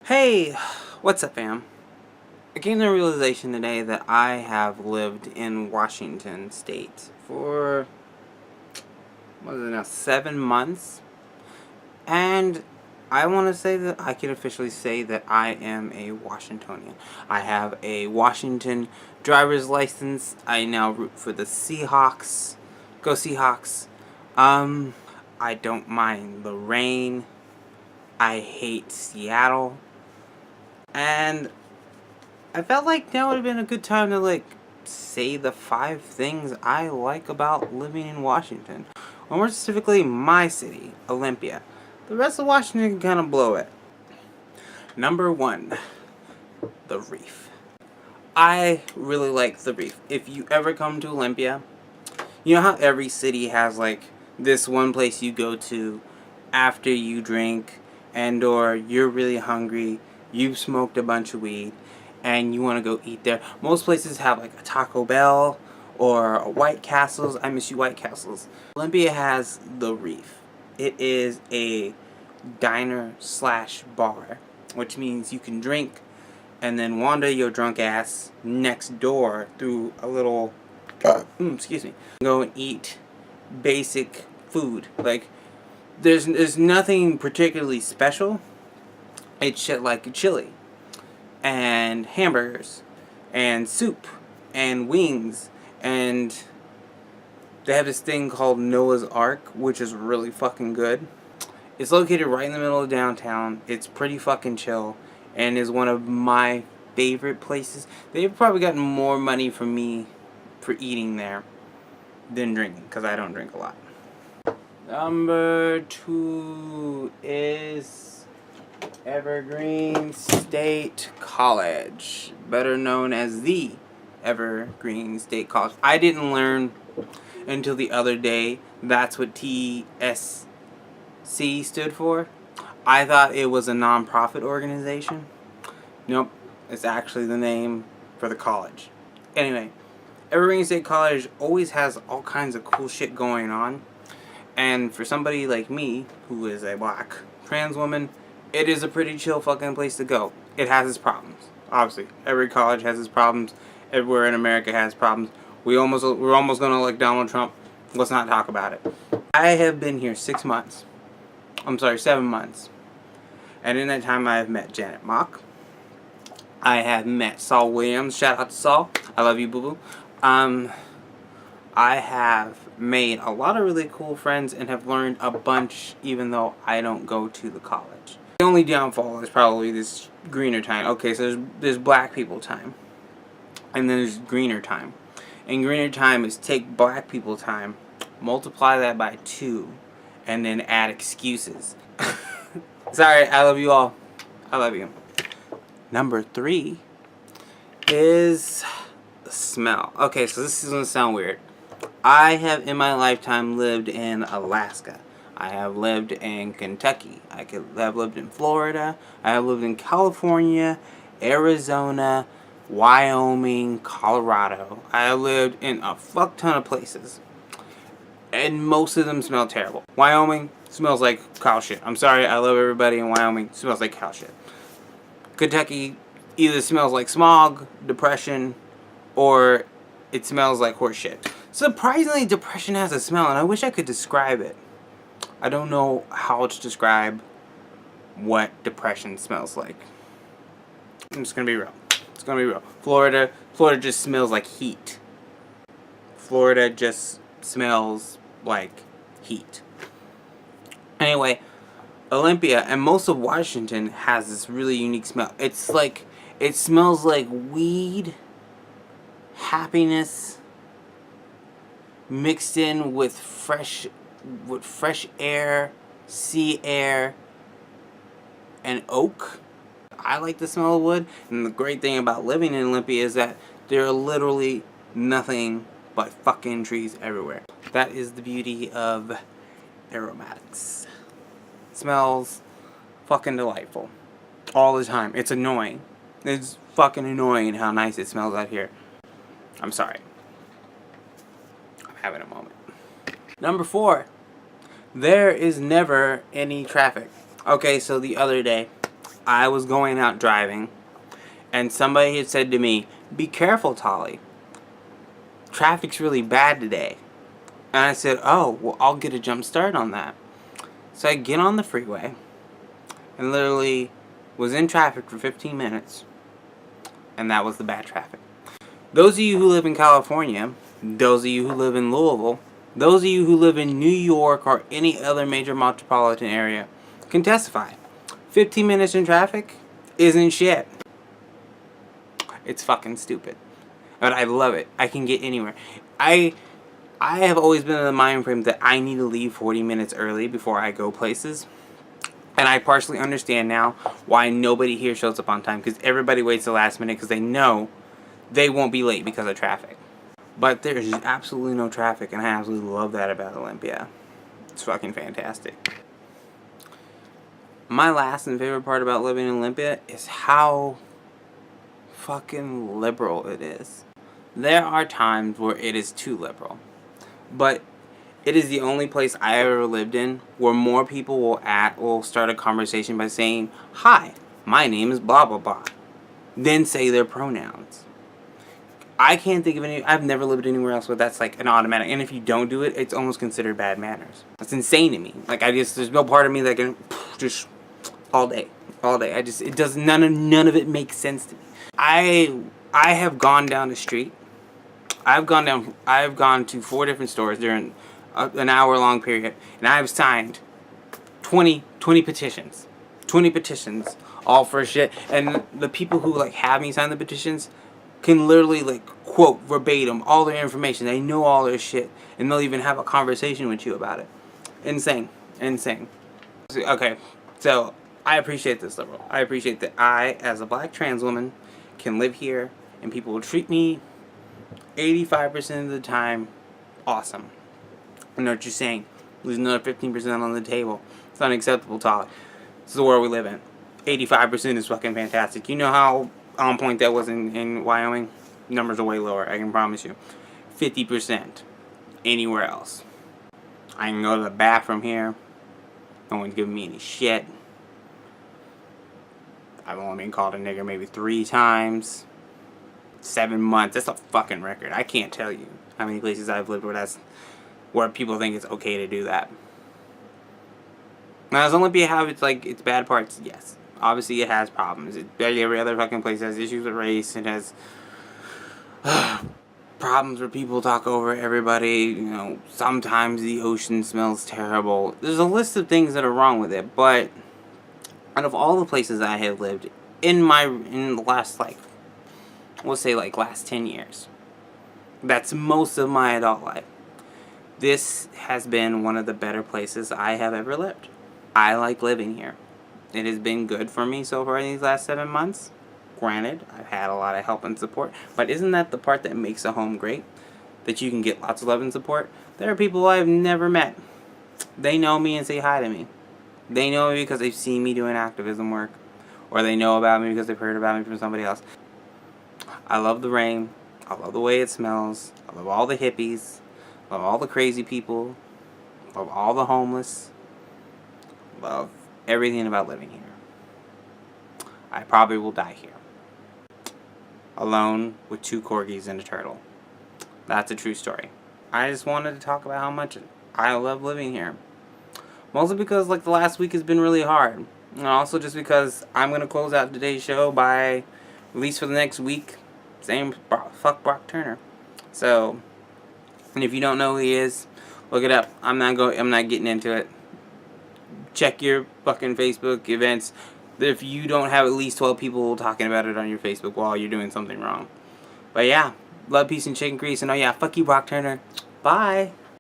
Hey, what's up, fam? I came to the realization today that I have lived in Washington State for, what is it now, 7 months? And I want to say that I can officially say that I am a Washingtonian. I have a Washington driver's license. I now root for the Seahawks. Go Seahawks. I don't mind the rain. I hate Seattle. And I felt like now would have been a good time to say the 5 things I like about living in Washington. Or more specifically, my city, Olympia. The rest of Washington can kind of blow it. Number 1, the Reef. I really like the Reef. If you ever come to Olympia, you know how every city has this one place you go to after you drink and or you're really hungry, you've smoked a bunch of weed, and you want to go eat there. Most places have a Taco Bell or a White Castles. I miss you, White Castles. Olympia has the Reef. It is a diner slash bar, which means you can drink and then wander your drunk ass next door through a little excuse me, go and eat basic food. There's nothing particularly special. It's shit like chili and hamburgers and soup and wings, and they have this thing called Noah's Ark, which is really fucking good. It's located right in the middle of downtown. It's pretty fucking chill and is one of my favorite places. They've probably gotten more money from me for eating there than drinking, because I don't drink a lot. Number 2 is Evergreen State College, better known as the Evergreen State College. I didn't learn until the other day that's what TSC stood for. I thought it was a non-profit organization. Nope, it's actually the name for the college. Anyway, Evergreen State College always has all kinds of cool shit going on. And for somebody like me, who is a black trans woman, it is a pretty chill fucking place to go. It has its problems. Obviously, every college has its problems. Everywhere in America has problems. We're almost gonna elect Donald Trump. Let's not talk about it. I have been here 7 months. And in that time I have met Janet Mock. I have met Saul Williams. Shout out to Saul. I love you, boo-boo. I have made a lot of really cool friends and have learned a bunch even though I don't go to the college. The only downfall is probably this greener time. Okay, so there's black people time. And then there's greener time. And greener time is take black people time, multiply that by 2, and then add excuses. Sorry, I love you all. I love you. Number 3 is the smell. Okay, so this is going to sound weird. I have in my lifetime lived in Alaska. I have lived in Kentucky. I have lived in Florida. I have lived in California, Arizona, Wyoming, Colorado. I have lived in a fuck ton of places. And most of them smell terrible. Wyoming smells like cow shit. I'm sorry, I love everybody in Wyoming. It smells like cow shit. Kentucky either smells like smog, depression, or it smells like horse shit. Surprisingly, depression has a smell, and I wish I could describe it. I don't know how to describe what depression smells like. I'm just gonna be real. It's gonna be real. Florida just smells like heat. Florida just smells like heat. Anyway, Olympia and most of Washington has this really unique smell. It's like, it smells like weed, happiness, mixed in with fresh air, sea air, and oak. I like the smell of wood, and the great thing about living in Olympia is that there are literally nothing but fucking trees everywhere. That is the beauty of aromatics. It smells fucking delightful all the time. It's annoying. It's fucking annoying how nice it smells out here. I'm sorry. I'm having a moment. Number 4. There is never any traffic. Okay, so the other day, I was going out driving, and somebody had said to me, "Be careful, Tolly. Traffic's really bad today." And I said, "Oh, well, I'll get a jump start on that." So I get on the freeway, and literally was in traffic for 15 minutes, and that was the bad traffic. Those of you who live in California, those of you who live in Louisville, those of you who live in New York or any other major metropolitan area can testify. 15 minutes in traffic isn't shit. It's fucking stupid. But I love it. I can get anywhere. I have always been in the mind frame that I need to leave 40 minutes early before I go places. And I partially understand now why nobody here shows up on time, because everybody waits the last minute because they know they won't be late because of traffic. But there's absolutely no traffic, and I absolutely love that about Olympia. It's fucking fantastic. My last and favorite part about living in Olympia is how fucking liberal it is. There are times where it is too liberal, but it is the only place I ever lived in where more people will start a conversation by saying, "Hi, my name is blah blah blah," then say their pronouns. I can't think of any. I've never lived anywhere else where that's like an automatic. And if you don't do it, it's almost considered bad manners. That's insane to me. Like, there's no part of me that can just all day. It does none of it makes sense to me. I have gone down the street. I've gone to 4 different stores during an hour-long period, and I've signed 20 petitions. 20 petitions, all for shit. And the people who like have me sign the petitions can literally like quote verbatim all their information. They know all their shit, and they'll even have a conversation with you about it. Insane. Okay, so I appreciate this, liberal. I appreciate that I, as a black trans woman, can live here, and people will treat me 85% of the time awesome. I know what you're saying. Lose another 15% on the table. It's unacceptable, Todd. This is the world we live in. 85% is fucking fantastic. You know how on point that was in Wyoming? Numbers are way lower, I can promise you. 50% anywhere else. I can go to the bathroom here. No one's giving me any shit. I've only been called a nigger maybe 3 times. 7 months. That's a fucking record. I can't tell you how many places I've lived where people think it's okay to do that. Now, does Olympia have its bad parts? Yes. Obviously, it has problems. Every other fucking place has issues with race. It has problems where people talk over everybody. You know, sometimes the ocean smells terrible. There's a list of things that are wrong with it. But out of all the places I have lived in the last last 10 years, that's most of my adult life, this has been one of the better places I have ever lived. I like living here. It has been good for me so far in these last 7 months. Granted, I've had a lot of help and support, but isn't that the part that makes a home great? That you can get lots of love and support? There are people I've never met. They know me and say hi to me. They know me because they've seen me doing activism work, or they know about me because they've heard about me from somebody else. I love the rain. I love the way it smells. I love all the hippies. I love all the crazy people. I love all the homeless. I love everything about living here. I probably will die here. Alone with 2 corgis and a turtle. That's a true story. I just wanted to talk about how much I love living here. Mostly because the last week has been really hard. And also just because I'm going to close out today's show by, at least for the next week, saying fuck Brock Turner. So, and if you don't know who he is, look it up. I'm not getting into it. Check your fucking Facebook events. If you don't have at least 12 people talking about it on your Facebook wall, you're doing something wrong. But yeah, love, peace, and chicken grease. And oh yeah, fuck you, Brock Turner. Bye.